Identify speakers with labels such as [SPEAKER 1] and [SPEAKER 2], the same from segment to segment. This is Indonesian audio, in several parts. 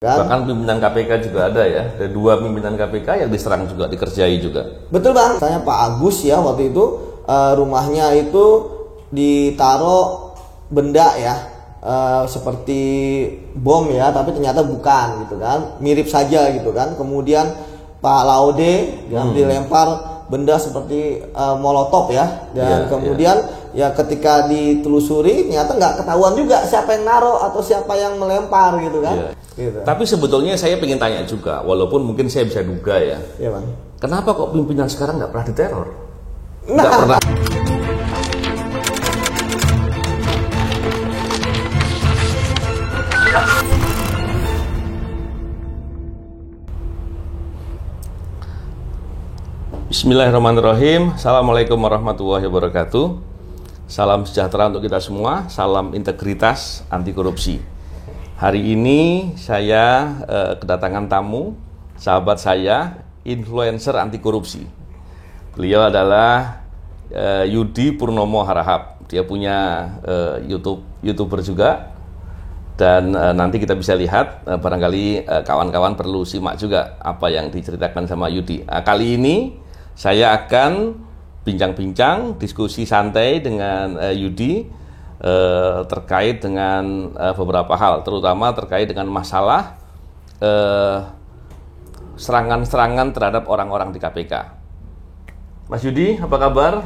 [SPEAKER 1] Kan?
[SPEAKER 2] Bahkan pimpinan KPK juga ada ya, ada 2 pimpinan KPK yang diserang juga, dikerjai juga.
[SPEAKER 1] Betul bang, misalnya Pak Agus ya waktu itu rumahnya itu ditaruh benda ya seperti bom ya, tapi ternyata bukan gitu kan, mirip saja gitu kan. Kemudian Pak Laude dilempar benda seperti molotov ya, dan kemudian ya ketika ditelusuri ternyata nggak ketahuan juga siapa yang naruh atau siapa yang melempar gitu kan. Gitu.
[SPEAKER 2] Tapi sebetulnya saya ingin tanya juga, walaupun mungkin saya bisa duga ya,
[SPEAKER 1] Bang.
[SPEAKER 2] Kenapa kok pimpinan sekarang nggak pernah diteror?
[SPEAKER 1] Nah.
[SPEAKER 2] Nggak pernah. Bismillahirrahmanirrahim. Assalamualaikum warahmatullahi wabarakatuh. Salam sejahtera untuk kita semua. Salam integritas anti korupsi. Hari ini saya kedatangan tamu, sahabat saya, influencer anti korupsi. Beliau adalah Yudi Purnomo Harahap. Dia punya YouTuber juga. Dan nanti kita bisa lihat, barangkali kawan-kawan perlu simak juga apa yang diceritakan sama Yudi. Kali ini saya akan bincang-bincang, diskusi santai dengan Yudi terkait dengan beberapa hal, terutama terkait dengan masalah serangan-serangan terhadap orang-orang di KPK. Mas Yudi, apa kabar?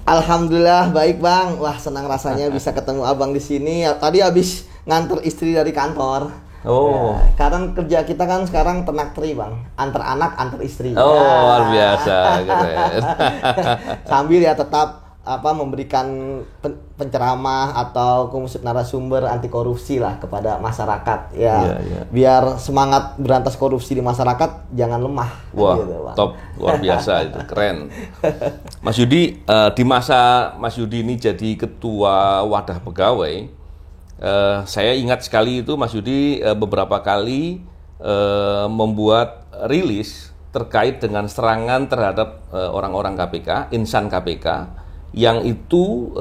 [SPEAKER 1] Alhamdulillah baik bang. Wah senang rasanya bisa ketemu abang di sini. Tadi habis nganter istri dari kantor.
[SPEAKER 2] Oh.
[SPEAKER 1] Ya, karena kerja kita kan sekarang ternak teri bang, antar anak antar istri.
[SPEAKER 2] Oh luar biasa, keren.
[SPEAKER 1] Sambil ya tetap memberikan penceramah atau narasumber anti korupsi lah kepada masyarakat ya. Biar semangat berantas korupsi di masyarakat jangan lemah.
[SPEAKER 2] Wah
[SPEAKER 1] gitu, Bang.
[SPEAKER 2] Top, luar biasa itu, keren. Mas Yudi, di masa Mas Yudi ini jadi ketua wadah pegawai, saya ingat sekali itu Mas Yudi beberapa kali membuat rilis terkait dengan serangan terhadap orang-orang KPK, insan KPK, yang itu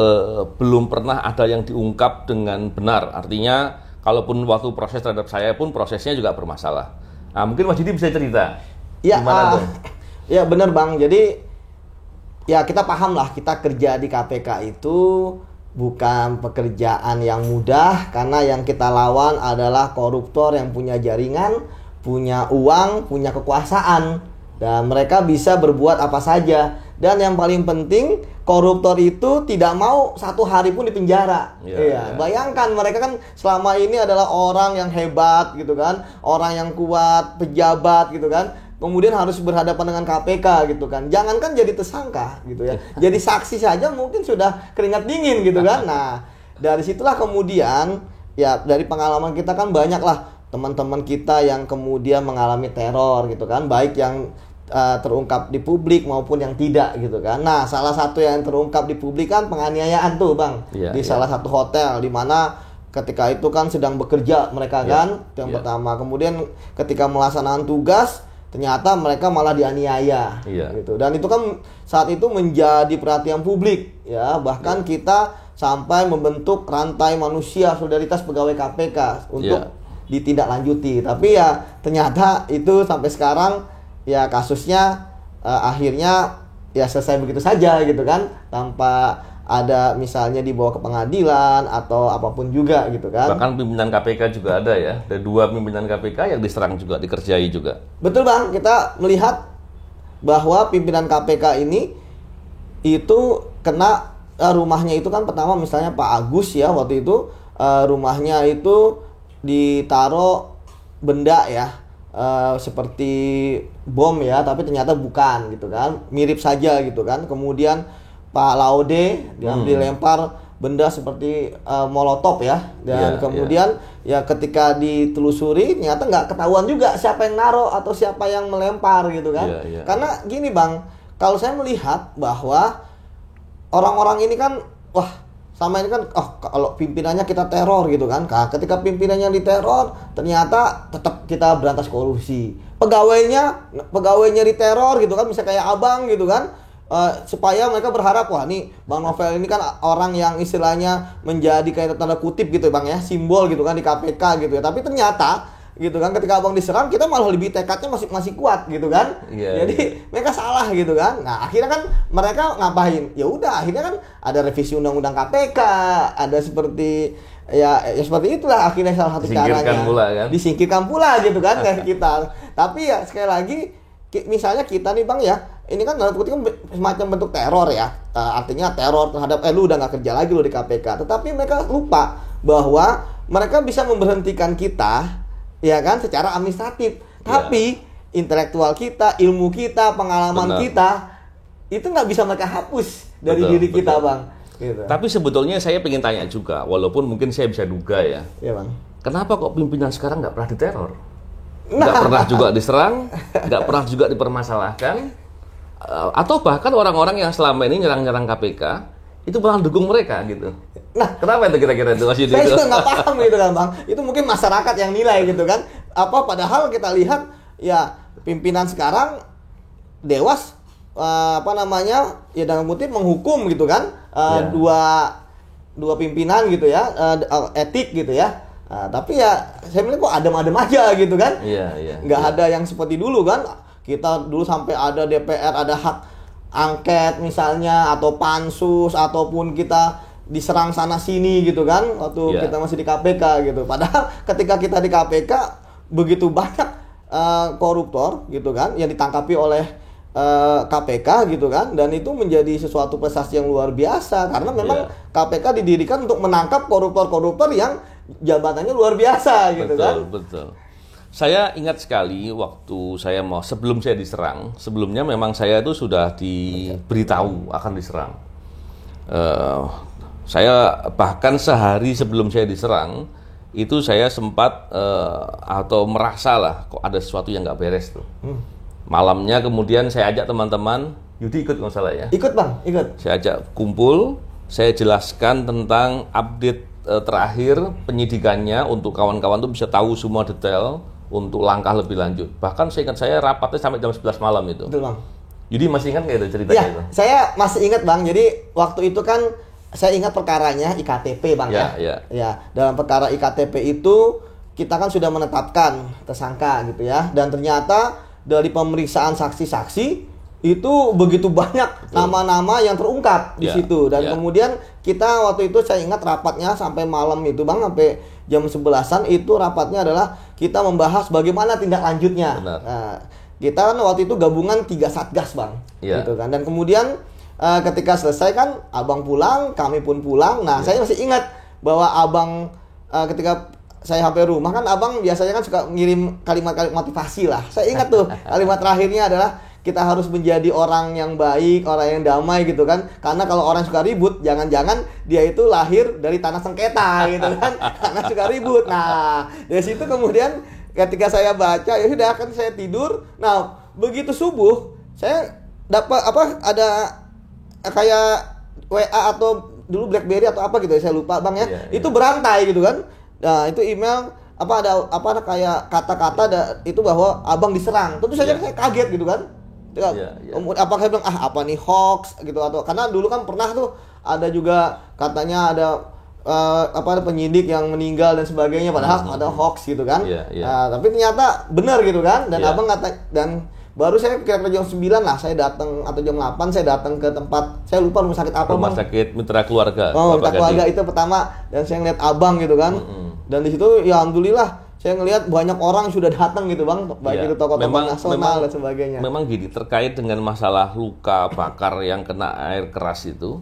[SPEAKER 2] belum pernah ada yang diungkap dengan benar. Artinya kalaupun waktu proses terhadap saya pun prosesnya juga bermasalah. Nah, mungkin Mas Yudi bisa cerita
[SPEAKER 1] ya,
[SPEAKER 2] gimana tuh?
[SPEAKER 1] Ya benar bang, jadi ya kita paham lah, kita kerja di KPK itu bukan pekerjaan yang mudah, karena yang kita lawan adalah koruptor yang punya jaringan, punya uang, punya kekuasaan, dan mereka bisa berbuat apa saja. Dan yang paling penting, koruptor itu tidak mau satu hari pun di penjara. Bayangkan mereka kan selama ini adalah orang yang hebat gitu kan, orang yang kuat, pejabat gitu kan. Kemudian harus berhadapan dengan KPK gitu kan. Jangankan jadi tersangka gitu ya. Jadi saksi saja mungkin sudah keringat dingin gitu kan. Nah, dari situlah kemudian ya dari pengalaman kita kan banyak lah teman-teman kita yang kemudian mengalami teror gitu kan, baik yang terungkap di publik maupun yang tidak gitu kan. Nah, salah satu yang terungkap di publik kan penganiayaan tuh bang, di salah satu hotel di mana ketika itu kan sedang bekerja mereka kan, yang pertama. Kemudian ketika melaksanakan tugas ternyata mereka malah dianiaya gitu. Dan itu kan saat itu menjadi perhatian publik ya, bahkan kita sampai membentuk rantai manusia solidaritas pegawai KPK untuk ditindaklanjuti. Tapi ya ternyata itu sampai sekarang ya kasusnya akhirnya ya selesai begitu saja gitu kan, tanpa ada misalnya dibawa ke pengadilan atau apapun juga gitu kan.
[SPEAKER 2] Bahkan pimpinan KPK juga ada ya, ada 2 pimpinan KPK yang diserang juga, dikerjai juga.
[SPEAKER 1] Betul bang, kita melihat bahwa pimpinan KPK ini itu kena rumahnya itu kan pertama misalnya Pak Agus ya, waktu itu rumahnya itu ditaruh benda ya seperti bom ya, tapi ternyata bukan gitu kan, mirip saja gitu kan. Kemudian Pak Laude dilempar benda seperti molotov ya, dan kemudian ya ketika ditelusuri ternyata nggak ketahuan juga siapa yang naruh atau siapa yang melempar gitu kan. Karena gini bang, kalau saya melihat bahwa orang-orang ini kan sama ini kan kalau pimpinannya kita teror gitu kan. Ketika pimpinannya diteror ternyata tetap kita berantas korupsi. Pegawainya diteror gitu kan, misalnya kayak abang gitu kan. Supaya mereka berharap, wah nih Bang Novel ini kan orang yang istilahnya menjadi kayak tanda kutip gitu bang ya, simbol gitu kan di KPK gitu ya. Tapi ternyata gitu kan. Ketika abang diserang, kita malah lebih tekadnya masih kuat gitu kan. Jadi mereka salah gitu kan. Nah akhirnya kan mereka ngapain? Ya udah akhirnya kan ada revisi undang-undang KPK, ada seperti ya seperti itulah akhirnya salah satu caranya disingkirkan pula gitu kan kayak kita. Tapi ya sekali lagi misalnya kita nih Bang ya, ini kan dalam kutip kan semacam bentuk teror ya, artinya teror terhadap lu udah nggak kerja lagi lu di KPK. Tetapi mereka lupa bahwa mereka bisa memberhentikan kita ya kan secara administratif, tapi intelektual kita, ilmu kita, pengalaman kita itu nggak bisa mereka hapus dari diri kita Bang. Gitu.
[SPEAKER 2] Tapi sebetulnya saya pengen tanya juga, walaupun mungkin saya bisa duga ya.
[SPEAKER 1] Iya Bang.
[SPEAKER 2] Kenapa kok pimpinan sekarang nggak pernah diteror? Nggak pernah juga diserang, nggak pernah juga dipermasalahkan, atau bahkan orang-orang yang selama ini nyerang-nyerang KPK itu malah dukung mereka gitu. Nah, kenapa itu kira-kira itu Mas Yudi?
[SPEAKER 1] Saya juga nggak paham gitu kan Bang. Itu mungkin masyarakat yang nilai gitu kan. Padahal kita lihat ya pimpinan sekarang dewas ya dalam kutip menghukum gitu kan dua pimpinan gitu ya, etik gitu ya. Tapi ya saya bilang kok adem-adem aja gitu kan. Nggak ada yang seperti dulu kan. Kita dulu sampai ada DPR, ada hak angket misalnya, atau pansus, ataupun kita diserang sana sini gitu kan waktu kita masih di KPK gitu. Padahal ketika kita di KPK begitu banyak koruptor gitu kan yang ditangkapi oleh KPK gitu kan, dan itu menjadi sesuatu prestasi yang luar biasa karena memang KPK didirikan untuk menangkap koruptor-koruptor yang jabatannya luar biasa gitu kan.
[SPEAKER 2] Betul. Saya ingat sekali waktu sebelum saya diserang, sebelumnya memang saya itu sudah diberitahu akan diserang. Saya bahkan sehari sebelum saya diserang itu saya sempat atau merasa lah kok ada sesuatu yang nggak beres tuh. Malamnya kemudian saya ajak teman-teman, Yudi ikut nggak salah ya?
[SPEAKER 1] Ikut Bang, ikut.
[SPEAKER 2] Saya ajak kumpul, saya jelaskan tentang update terakhir penyidikannya untuk kawan-kawan tuh bisa tahu semua detail untuk langkah lebih lanjut. Bahkan saya ingat saya rapatnya sampai jam 11 malam itu.
[SPEAKER 1] Betul Bang.
[SPEAKER 2] Yudi masih ingat nggak itu ceritanya itu?
[SPEAKER 1] Saya masih ingat Bang, jadi waktu itu kan saya ingat perkaranya IKTP Bang ya. Dalam perkara IKTP itu kita kan sudah menetapkan tersangka gitu ya, dan ternyata dari pemeriksaan saksi-saksi itu begitu banyak nama-nama yang terungkap di situ, dan kemudian kita waktu itu saya ingat rapatnya sampai malam itu Bang, sampai jam 11-an itu rapatnya adalah kita membahas bagaimana tindak lanjutnya. Nah, kita kan waktu itu gabungan 3 satgas Bang, gitu kan, dan kemudian ketika selesai kan abang pulang, kami pun pulang. Nah saya masih ingat bahwa abang ketika saya sampai rumah kan abang biasanya kan suka ngirim kalimat-kalimat motivasi lah. Saya ingat tuh kalimat terakhirnya adalah kita harus menjadi orang yang baik, orang yang damai gitu kan. Karena kalau orang suka ribut, jangan-jangan dia itu lahir dari tanah sengketa gitu kan. Karena suka ribut. Nah, dari situ kemudian ketika saya baca, ya sudah kan saya tidur. Nah, begitu subuh, saya dapat ada kayak WA atau dulu BlackBerry atau apa gitu, saya lupa Bang ya. Itu berantai gitu kan. Nah, itu email ada kayak kata-kata itu bahwa abang diserang. Tentu saja saya kaget gitu kan. Apakah saya bilang apa nih hoax gitu, atau karena dulu kan pernah tuh ada juga katanya ada ada penyidik yang meninggal dan sebagainya, padahal ada hoax gitu kan. Nah, tapi ternyata benar gitu kan, dan abang dan baru saya kira-kira jam 9 lah saya datang, atau jam 8 saya datang ke tempat, saya lupa rumah sakit apa.
[SPEAKER 2] Rumah sakit Mitra Keluarga.
[SPEAKER 1] Mitra Keluarga itu pertama, dan saya ngeliat abang gitu kan. Dan di situ ya alhamdulillah saya ngelihat banyak orang sudah datang gitu Bang, baik itu tokoh-tokoh nasional dan sebagainya.
[SPEAKER 2] Memang gini, terkait dengan masalah luka bakar yang kena air keras itu,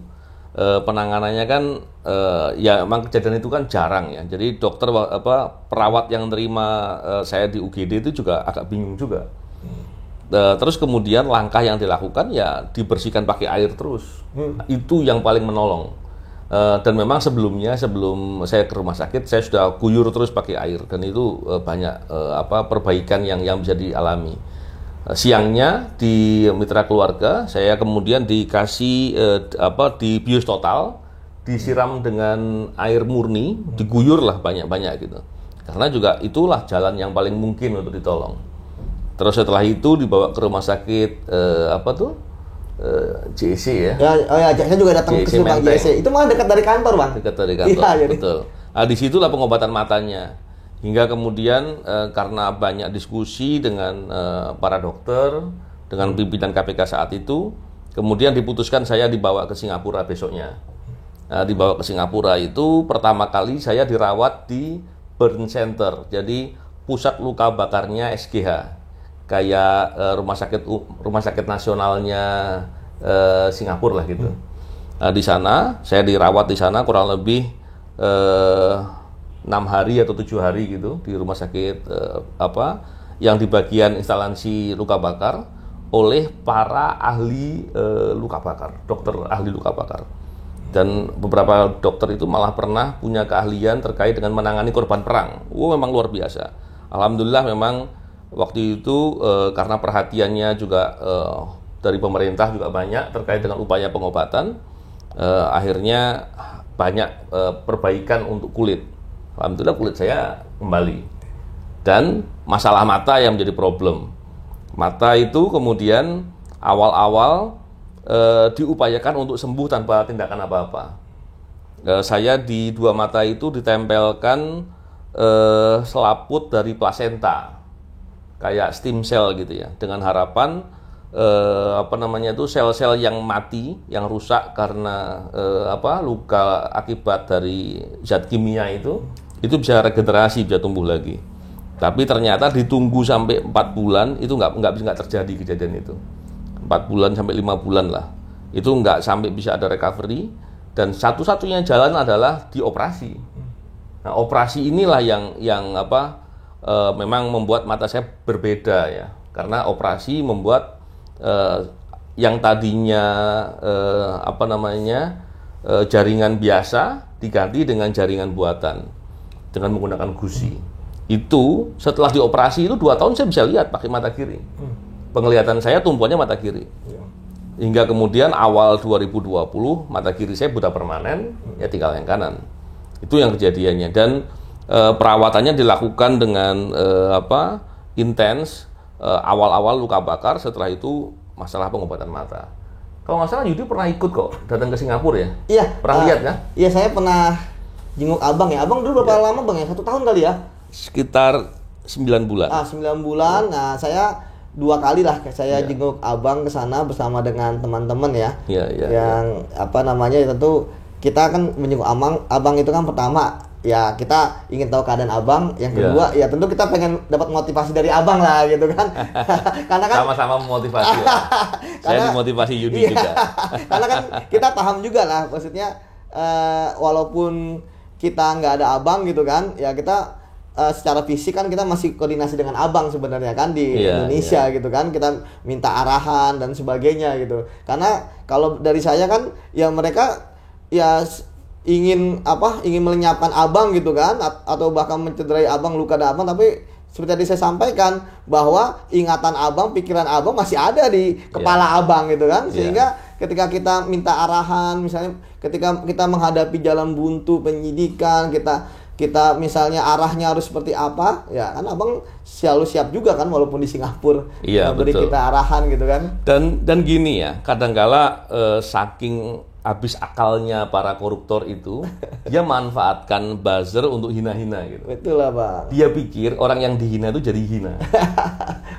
[SPEAKER 2] penanganannya kan ya memang kejadian itu kan jarang ya. Jadi dokter perawat yang terima saya di UGD itu juga agak bingung juga. Terus kemudian langkah yang dilakukan ya dibersihkan pakai air terus. Itu yang paling menolong. Dan memang sebelum saya ke rumah sakit saya sudah guyur terus pakai air, dan itu banyak perbaikan yang bisa dialami. Siangnya di Mitra Keluarga saya kemudian dikasih di bius total, disiram dengan air murni, diguyur lah banyak-banyak gitu. Karena juga itulah jalan yang paling mungkin untuk ditolong. Terus setelah itu dibawa ke rumah sakit JC ya.
[SPEAKER 1] Saya juga datang ke JC. Itu malah dekat dari kantor Bang.
[SPEAKER 2] Dekat dari kantor. Betul. Nah, disitulah pengobatan matanya. Hingga kemudian karena banyak diskusi dengan para dokter, dengan pimpinan KPK saat itu, kemudian diputuskan saya dibawa ke Singapura besoknya. Nah, dibawa ke Singapura itu pertama kali saya dirawat di Burn Center, jadi pusat luka bakarnya SGH, kayak rumah sakit nasionalnya Singapura lah gitu. Nah, di sana saya dirawat di sana kurang lebih 6 hari atau 7 hari gitu di rumah sakit yang di bagian instalasi luka bakar oleh para ahli luka bakar, dokter ahli luka bakar. Dan beberapa dokter itu malah pernah punya keahlian terkait dengan menangani korban perang. Memang luar biasa. Alhamdulillah memang waktu itu karena perhatiannya juga dari pemerintah juga banyak terkait dengan upaya pengobatan, akhirnya banyak perbaikan untuk kulit. Alhamdulillah kulit saya kembali. Dan masalah mata yang menjadi problem. Mata itu kemudian awal-awal diupayakan untuk sembuh tanpa tindakan apa-apa. Saya di dua mata itu ditempelkan selaput dari plasenta, kayak stem cell gitu ya, dengan harapan sel-sel yang mati, yang rusak karena luka akibat dari zat kimia itu bisa regenerasi, bisa tumbuh lagi. Tapi ternyata ditunggu sampai 4 bulan itu nggak terjadi kejadian itu. 4 bulan sampai 5 bulan lah. Itu nggak sampai bisa ada recovery, dan satu-satunya jalan adalah dioperasi. Nah, operasi inilah yang memang membuat mata saya berbeda ya. Karena operasi membuat yang tadinya jaringan biasa diganti dengan jaringan buatan dengan menggunakan gusi. Itu setelah dioperasi itu 2 tahun saya bisa lihat pakai mata kiri. Penglihatan saya tumpuannya mata kiri. Hingga kemudian awal 2020 mata kiri saya buta permanen, ya tinggal yang kanan. Itu yang kejadiannya, dan perawatannya dilakukan dengan intens. Awal-awal luka bakar, setelah itu masalah pengobatan mata. Kalau nggak salah Yudi pernah ikut kok datang ke Singapura ya?
[SPEAKER 1] Iya.
[SPEAKER 2] Pernah lihat kan?
[SPEAKER 1] Iya, saya pernah jenguk abang ya. Abang dulu berapa lama bang ya? 1 tahun kali ya?
[SPEAKER 2] Sekitar 9 bulan.
[SPEAKER 1] 9 bulan. Nah, saya 2 kali lah saya jenguk abang ke sana bersama dengan teman-teman ya. Yang tentu kita kan menjenguk abang itu kan pertama ya kita ingin tahu keadaan abang, yang kedua ya tentu kita pengen dapat motivasi dari abang lah gitu kan. Karena kan
[SPEAKER 2] sama-sama memotivasi. Saya dimotivasi Yudi juga.
[SPEAKER 1] Karena kan kita paham juga lah, maksudnya walaupun kita nggak ada abang gitu kan, ya kita secara fisik kan kita masih koordinasi dengan abang sebenarnya kan di Indonesia gitu kan, kita minta arahan dan sebagainya gitu. Karena kalau dari saya kan ya mereka ya ingin melenyapkan abang gitu kan, atau bahkan mencederai abang, luka abang, tapi seperti tadi saya sampaikan bahwa ingatan abang, pikiran abang masih ada di kepala abang gitu kan, sehingga ketika kita minta arahan, misalnya ketika kita menghadapi jalan buntu penyidikan, kita misalnya arahnya harus seperti apa, ya kan abang selalu siap juga kan, walaupun di Singapura beri kita arahan gitu kan.
[SPEAKER 2] Dan gini ya, kadangkala saking habis akalnya para koruptor itu, dia manfaatkan buzzer untuk hina-hina gitu.
[SPEAKER 1] Betul lah Bang.
[SPEAKER 2] Dia pikir orang yang dihina itu jadi hina.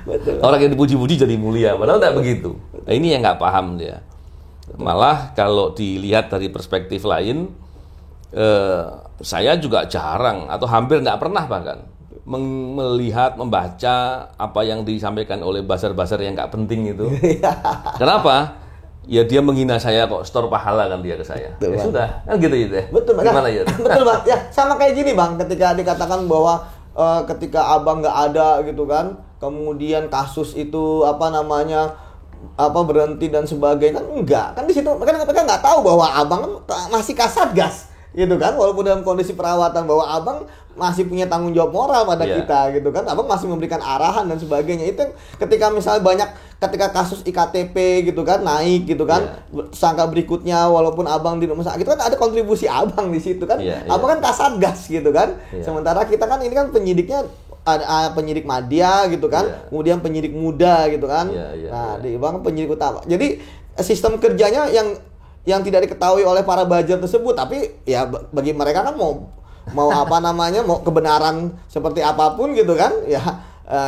[SPEAKER 1] Betul.
[SPEAKER 2] Orang yang dipuji-puji jadi mulia, padahal tidak begitu. Nah, ini yang nggak paham dia. Malah kalau dilihat dari perspektif lain, saya juga jarang atau hampir tidak pernah bahkan melihat, membaca apa yang disampaikan oleh buzzer-buzzer yang nggak penting itu. Kenapa? Ya dia menghina saya kok, store pahala kan dia ke saya. Betul, sudah, kan gitu ya.
[SPEAKER 1] Betul,
[SPEAKER 2] gimana ya?
[SPEAKER 1] Betul Bang. Ya sama kayak gini Bang, ketika dikatakan bahwa ketika abang nggak ada gitu kan, kemudian kasus itu berhenti dan sebagainya, kan enggak. Kan di situ mereka nggak tahu bahwa abang masih kasatgas gitu kan, walaupun dalam kondisi perawatan, bahwa abang masih punya tanggung jawab moral pada kita gitu kan, abang masih memberikan arahan dan sebagainya. Itu ketika misalnya ketika kasus IKTP gitu kan naik gitu kan, tersangka berikutnya walaupun abang di rumah sakit, itu kan ada kontribusi abang di situ kan, abang kan kasatgas gitu kan, sementara kita kan ini kan penyidiknya ada penyidik madya gitu kan, kemudian penyidik muda gitu kan, di abang penyidik utama. Jadi sistem kerjanya yang tidak diketahui oleh para buzzer tersebut, tapi ya bagi mereka kan mau apa namanya, mau kebenaran seperti apapun gitu kan, ya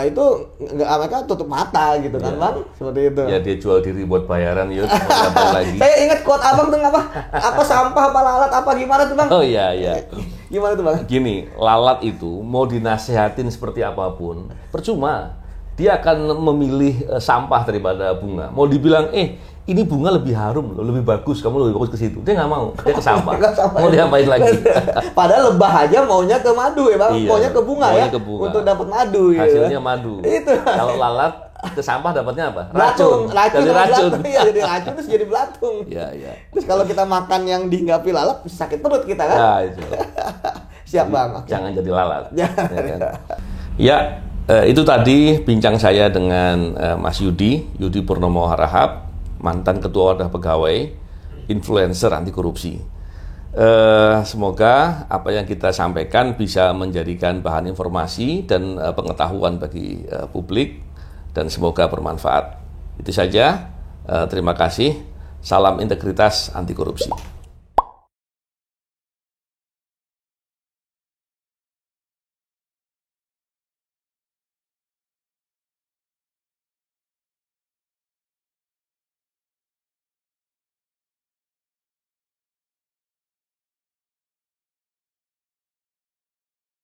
[SPEAKER 1] itu nggak, mereka tutup mata gitu kan, Bang, seperti itu.
[SPEAKER 2] Ya dia jual diri buat bayaran, yuk apa lagi.
[SPEAKER 1] Saya ingat quote Abang tuh apa sampah, apa lalat, apa gimana tuh, Bang?
[SPEAKER 2] Oh iya, iya.
[SPEAKER 1] Gimana tuh, Bang?
[SPEAKER 2] Gini, lalat itu mau dinasehatin seperti apapun, percuma. Dia akan memilih sampah daripada bunga. Mau dibilang, ini bunga lebih harum loh, lebih bagus, kamu lebih bagus ke situ. Dia nggak mau, dia ke sampah. Mau diapain lagi?
[SPEAKER 1] Padahal lebah aja maunya ke madu ya, Bang.
[SPEAKER 2] Iya,
[SPEAKER 1] Maunya ke bunga
[SPEAKER 2] maunya
[SPEAKER 1] ya,
[SPEAKER 2] ke bunga.
[SPEAKER 1] untuk dapat madu.
[SPEAKER 2] Hasilnya
[SPEAKER 1] gitu.
[SPEAKER 2] madu.
[SPEAKER 1] Itu.
[SPEAKER 2] Kalau lalat ke sampah dapatnya apa?
[SPEAKER 1] Belatung,
[SPEAKER 2] Jadi racun.
[SPEAKER 1] Iya, jadi racun terus jadi belatung.
[SPEAKER 2] Iya, iya.
[SPEAKER 1] Terus kalau kita makan yang dihinggapi lalat, sakit perut kita kan?
[SPEAKER 2] Nah, itu.
[SPEAKER 1] Siap, Bang. Oke.
[SPEAKER 2] Jangan jadi lalat.
[SPEAKER 1] Jangan.
[SPEAKER 2] Ya, kan? Ya, itu tadi bincang saya dengan Mas Yudi Purnomo Harahap, mantan Ketua Wadah Pegawai, influencer anti korupsi. Semoga apa yang kita sampaikan bisa menjadikan bahan informasi dan pengetahuan bagi publik, dan semoga bermanfaat. Itu saja. Terima kasih. Salam integritas anti korupsi.